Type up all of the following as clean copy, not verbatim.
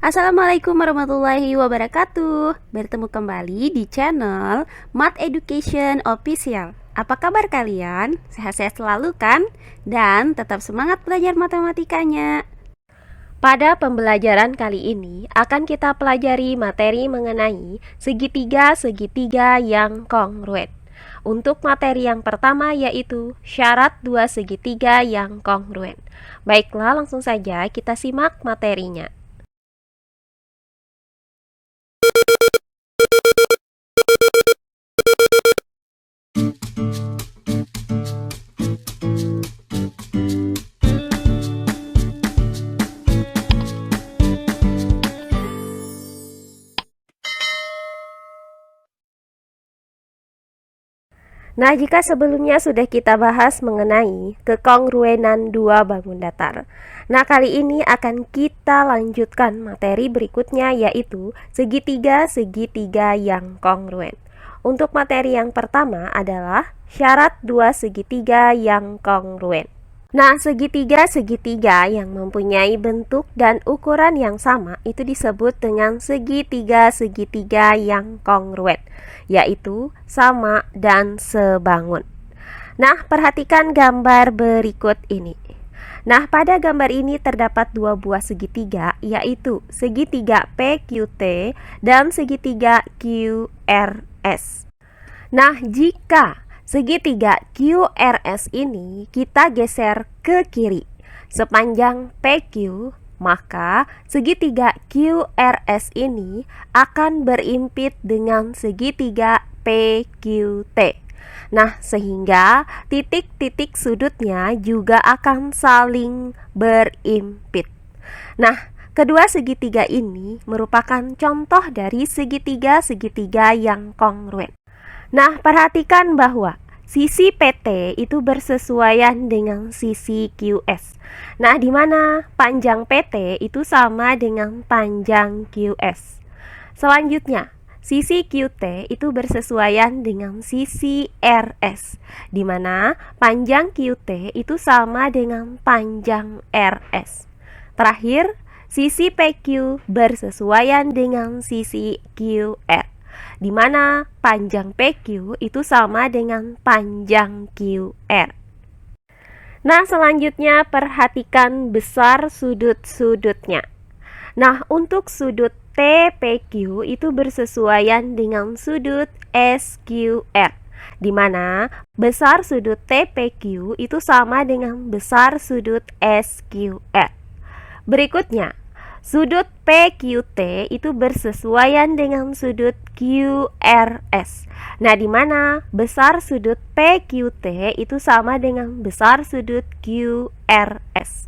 Assalamualaikum warahmatullahi wabarakatuh. Bertemu kembali di channel Math Education Official. Apa kabar kalian? Sehat-sehat selalu kan? Dan tetap semangat belajar matematikanya. Pada pembelajaran kali ini akan kita pelajari materi mengenai segitiga-segitiga yang kongruen. Untuk materi yang pertama yaitu syarat dua segitiga yang kongruen. Baiklah, langsung saja kita simak materinya. Nah, jika sebelumnya sudah kita bahas mengenai kekongruenan dua bangun datar. Nah, kali ini akan kita lanjutkan materi berikutnya yaitu segitiga-segitiga yang kongruen. Untuk materi yang pertama adalah syarat dua segitiga yang kongruen. Nah, segitiga-segitiga yang mempunyai bentuk dan ukuran yang sama itu disebut dengan segitiga-segitiga yang kongruen, yaitu sama dan sebangun. Nah, perhatikan gambar berikut ini. Nah, pada gambar ini terdapat dua buah segitiga, yaitu segitiga PQT dan segitiga QRS. Nah, jika segitiga QRS ini kita geser ke kiri sepanjang PQ, maka segitiga QRS ini akan berimpit dengan segitiga PQT. Nah, sehingga titik-titik sudutnya juga akan saling berimpit. Nah, kedua segitiga ini merupakan contoh dari segitiga-segitiga yang kongruen. Nah, perhatikan bahwa sisi PT itu bersesuaian dengan sisi QS. Nah, di mana panjang PT itu sama dengan panjang QS. Selanjutnya, sisi QT itu bersesuaian dengan sisi RS, di mana panjang QT itu sama dengan panjang RS. Terakhir, sisi PQ bersesuaian dengan sisi QR, di mana panjang PQ itu sama dengan panjang QR. Nah, selanjutnya perhatikan besar sudut-sudutnya. Nah, untuk sudut TPQ itu bersesuaian dengan sudut SQR, di mana besar sudut TPQ itu sama dengan besar sudut SQR. Berikutnya, sudut PQT itu bersesuaian dengan sudut QRS. Nah, di mana besar sudut PQT itu sama dengan besar sudut QRS.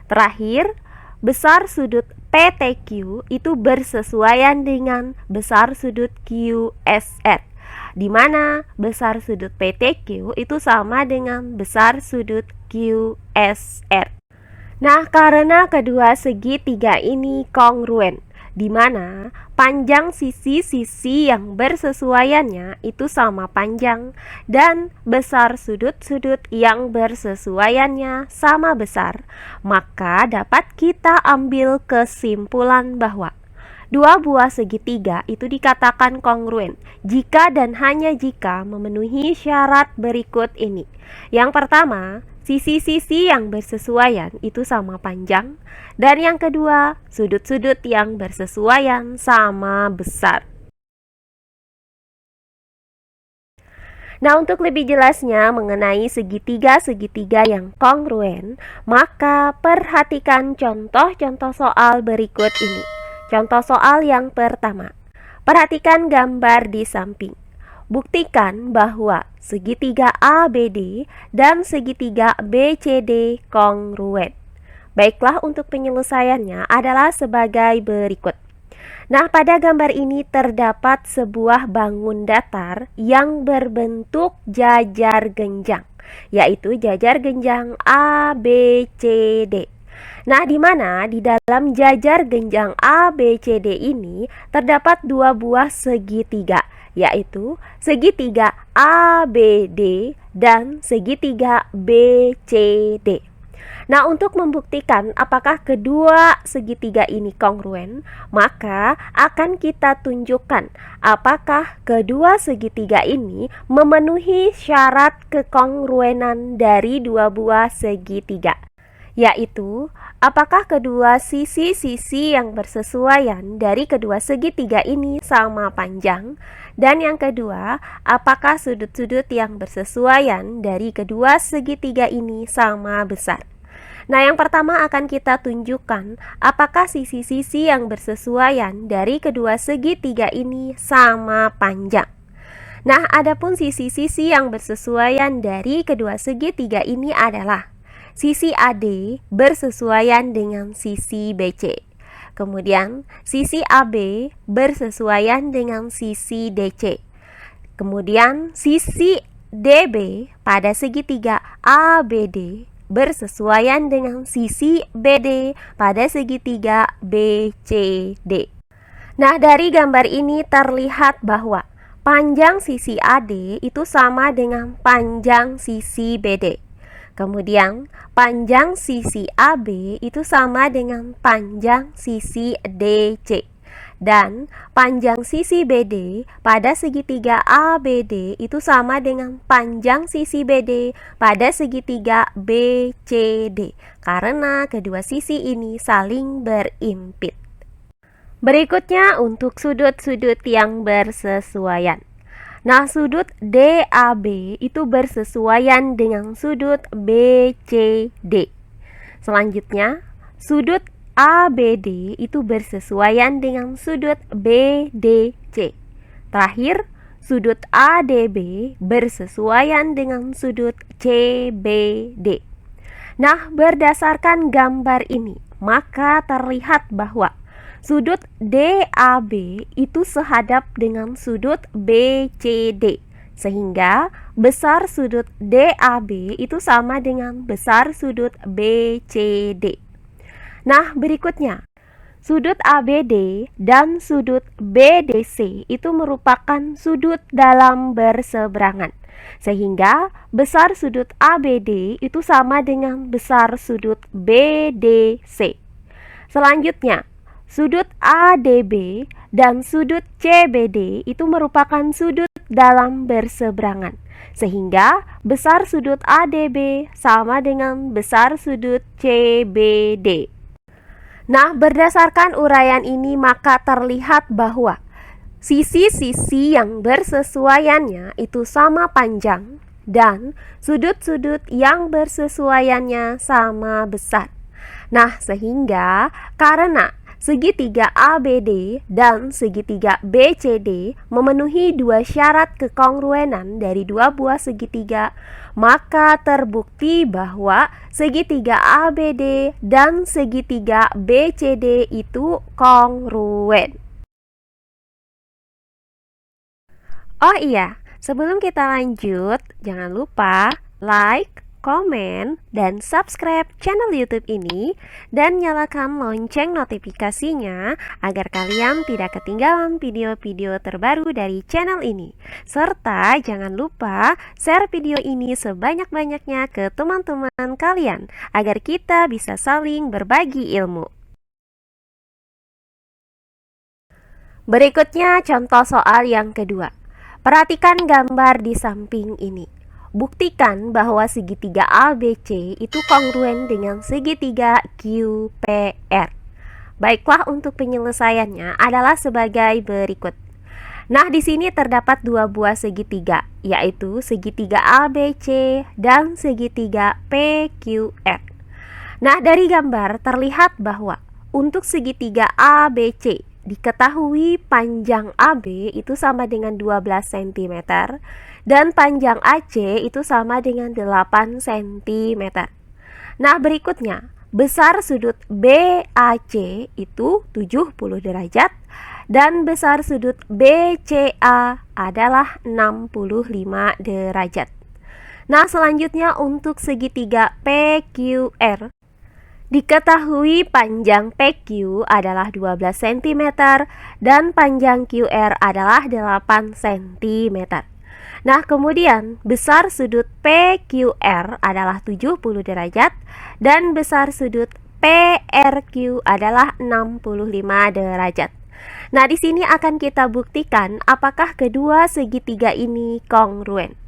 Terakhir, besar sudut PTQ itu bersesuaian dengan besar sudut QSR, di mana besar sudut PTQ itu sama dengan besar sudut QSR. Nah, karena kedua segitiga ini kongruen, di mana panjang sisi-sisi yang bersesuaiannya itu sama panjang dan besar sudut-sudut yang bersesuaiannya sama besar, maka dapat kita ambil kesimpulan bahwa dua buah segitiga itu dikatakan kongruen jika dan hanya jika memenuhi syarat berikut ini. Yang pertama, sisi-sisi yang bersesuaian itu sama panjang, dan yang kedua, sudut-sudut yang bersesuaian sama besar. Nah, untuk lebih jelasnya mengenai segitiga-segitiga yang kongruen, maka perhatikan contoh-contoh soal berikut ini. Contoh soal yang pertama, perhatikan gambar di samping. Buktikan bahwa segitiga ABD dan segitiga BCD kongruen. Baiklah, untuk penyelesaiannya adalah sebagai berikut. Nah, pada gambar ini terdapat sebuah bangun datar yang berbentuk jajar genjang, yaitu jajar genjang ABCD. Nah, di mana di dalam jajar genjang ABCD ini terdapat dua buah segitiga, yaitu segitiga ABD dan segitiga BCD. Nah, untuk membuktikan apakah kedua segitiga ini kongruen, maka akan kita tunjukkan apakah kedua segitiga ini memenuhi syarat kekongruenan dari dua buah segitiga, yaitu apakah kedua sisi-sisi yang bersesuaian dari kedua segitiga ini sama panjang, dan yang kedua, apakah sudut-sudut yang bersesuaian dari kedua segitiga ini sama besar. Nah, yang pertama akan kita tunjukkan apakah sisi-sisi yang bersesuaian dari kedua segitiga ini sama panjang. Nah, adapun sisi-sisi yang bersesuaian dari kedua segitiga ini adalah sisi AD bersesuaian dengan sisi BC. Kemudian, sisi AB bersesuaian dengan sisi DC. Kemudian, sisi DB pada segitiga ABD bersesuaian dengan sisi BD pada segitiga BCD. Nah, dari gambar ini terlihat bahwa panjang sisi AD itu sama dengan panjang sisi BD. Kemudian, panjang sisi AB itu sama dengan panjang sisi DC. Dan panjang sisi BD pada segitiga ABD itu sama dengan panjang sisi BD pada segitiga BCD, karena kedua sisi ini saling berimpit. Berikutnya untuk sudut-sudut yang bersesuaian. Nah, sudut DAB itu bersesuaian dengan sudut BCD. Selanjutnya, sudut ABD itu bersesuaian dengan sudut BDC. Terakhir, sudut ADB bersesuaian dengan sudut CBD. Nah, berdasarkan gambar ini, maka terlihat bahwa sudut DAB itu sehadap dengan sudut BCD, sehingga besar sudut DAB itu sama dengan besar sudut BCD. Nah, berikutnya, sudut ABD dan sudut BDC itu merupakan sudut dalam berseberangan, sehingga besar sudut ABD itu sama dengan besar sudut BDC. Selanjutnya, sudut ADB dan sudut CBD itu merupakan sudut dalam berseberangan, sehingga besar sudut ADB sama dengan besar sudut CBD. Nah, berdasarkan uraian ini maka terlihat bahwa sisi-sisi yang bersesuaiannya itu sama panjang dan sudut-sudut yang bersesuaiannya sama besar. Nah, sehingga karena segitiga ABD dan segitiga BCD memenuhi dua syarat kekongruenan dari dua buah segitiga, maka terbukti bahwa segitiga ABD dan segitiga BCD itu kongruen. Oh iya, sebelum kita lanjut, jangan lupa like, komen, dan subscribe channel YouTube ini dan nyalakan lonceng notifikasinya agar kalian tidak ketinggalan video-video terbaru dari channel ini. Serta jangan lupa share video ini sebanyak-banyaknya ke teman-teman kalian agar kita bisa saling berbagi ilmu. Berikutnya contoh soal yang kedua. Perhatikan gambar di samping ini. Buktikan bahwa segitiga ABC itu kongruen dengan segitiga QPR. Baiklah, untuk penyelesaiannya adalah sebagai berikut. Nah, di sini terdapat dua buah segitiga, yaitu segitiga ABC dan segitiga PQR. Nah, dari gambar terlihat bahwa untuk segitiga ABC diketahui panjang AB itu sama dengan 12 cm dan panjang AC itu sama dengan 8 cm. Nah, berikutnya, besar sudut BAC itu 70 derajat dan besar sudut BCA adalah 65 derajat. Nah, selanjutnya untuk segitiga PQR diketahui panjang PQ adalah 12 cm dan panjang QR adalah 8 cm. Nah, kemudian besar sudut PQR adalah 70 derajat dan besar sudut PRQ adalah 65 derajat. Nah, di sini akan kita buktikan apakah kedua segitiga ini kongruen.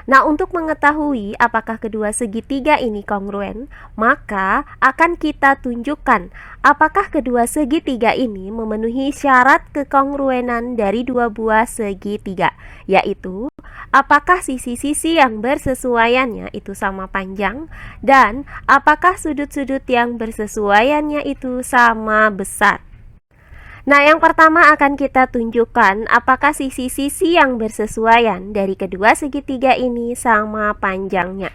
Nah, untuk mengetahui apakah kedua segitiga ini kongruen, maka akan kita tunjukkan apakah kedua segitiga ini memenuhi syarat kekongruenan dari dua buah segitiga, yaitu apakah sisi-sisi yang bersesuaiannya itu sama panjang dan apakah sudut-sudut yang bersesuaiannya itu sama besar. Nah, yang pertama akan kita tunjukkan apakah sisi-sisi yang bersesuaian dari kedua segitiga ini sama panjangnya.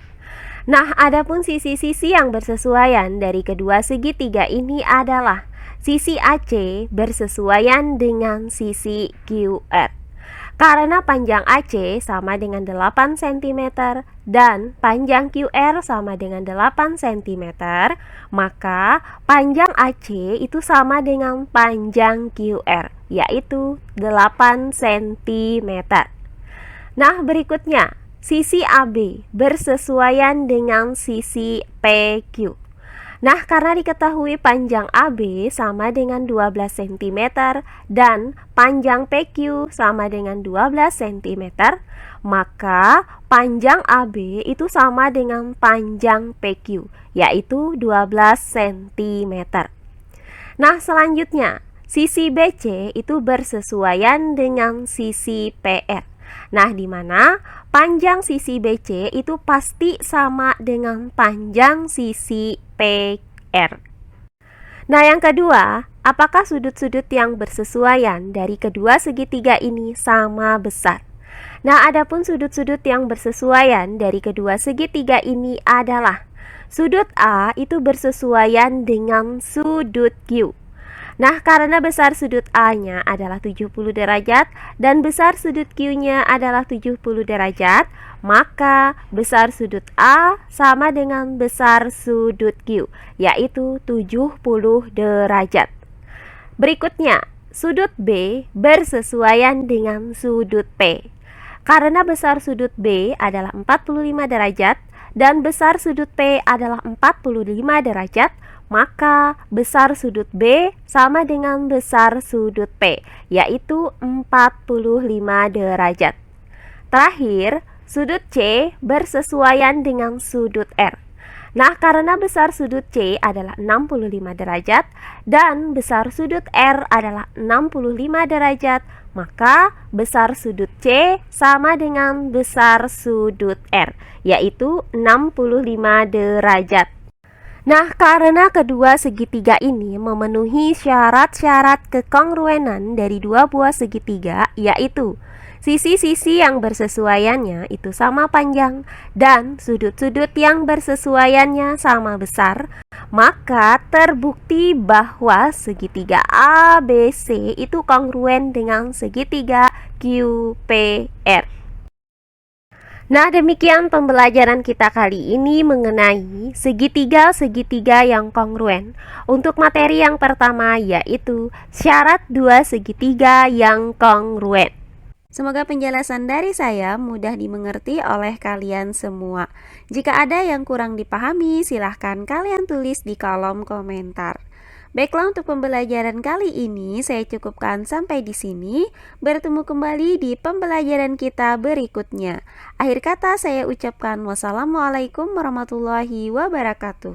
Nah, adapun sisi-sisi yang bersesuaian dari kedua segitiga ini adalah sisi AC bersesuaian dengan sisi QR. Karena panjang AC sama dengan 8 cm dan panjang QR sama dengan 8 cm, maka panjang AC itu sama dengan panjang QR, yaitu 8 cm. Nah, berikutnya, sisi AB bersesuaian dengan sisi PQ. Nah, karena diketahui panjang AB sama dengan 12 cm dan panjang PQ sama dengan 12 cm, maka panjang AB itu sama dengan panjang PQ, yaitu 12 cm. Nah, selanjutnya, sisi BC itu bersesuaian dengan sisi PR. Nah, di mana panjang sisi BC itu pasti sama dengan panjang sisi PR. Nah, yang kedua, apakah sudut-sudut yang bersesuaian dari kedua segitiga ini sama besar? Nah, adapun sudut-sudut yang bersesuaian dari kedua segitiga ini adalah sudut A itu bersesuaian dengan sudut Q. Nah, karena besar sudut A-nya adalah 70 derajat dan besar sudut Q-nya adalah 70 derajat, maka besar sudut A sama dengan besar sudut Q, yaitu 70 derajat. Berikutnya, sudut B bersesuaian dengan sudut P. Karena besar sudut B adalah 45 derajat dan besar sudut P adalah 45 derajat, maka besar sudut B sama dengan besar sudut P, yaitu 45 derajat. Terakhir, sudut C bersesuaian dengan sudut R. Nah, karena besar sudut C adalah 65 derajat dan besar sudut R adalah 65 derajat, maka besar sudut C sama dengan besar sudut R, yaitu 65 derajat. Nah, karena kedua segitiga ini memenuhi syarat-syarat kekongruenan dari dua buah segitiga, yaitu sisi-sisi yang bersesuaiannya itu sama panjang dan sudut-sudut yang bersesuaiannya sama besar, maka terbukti bahwa segitiga ABC itu kongruen dengan segitiga QPR. Nah, demikian pembelajaran kita kali ini mengenai segitiga-segitiga yang kongruen. Untuk materi yang pertama yaitu syarat dua segitiga yang kongruen. Semoga penjelasan dari saya mudah dimengerti oleh kalian semua. Jika ada yang kurang dipahami, silahkan kalian tulis di kolom komentar. Baiklah, untuk pembelajaran kali ini saya cukupkan sampai di sini. Bertemu kembali di pembelajaran kita berikutnya. Akhir kata saya ucapkan wassalamualaikum warahmatullahi wabarakatuh.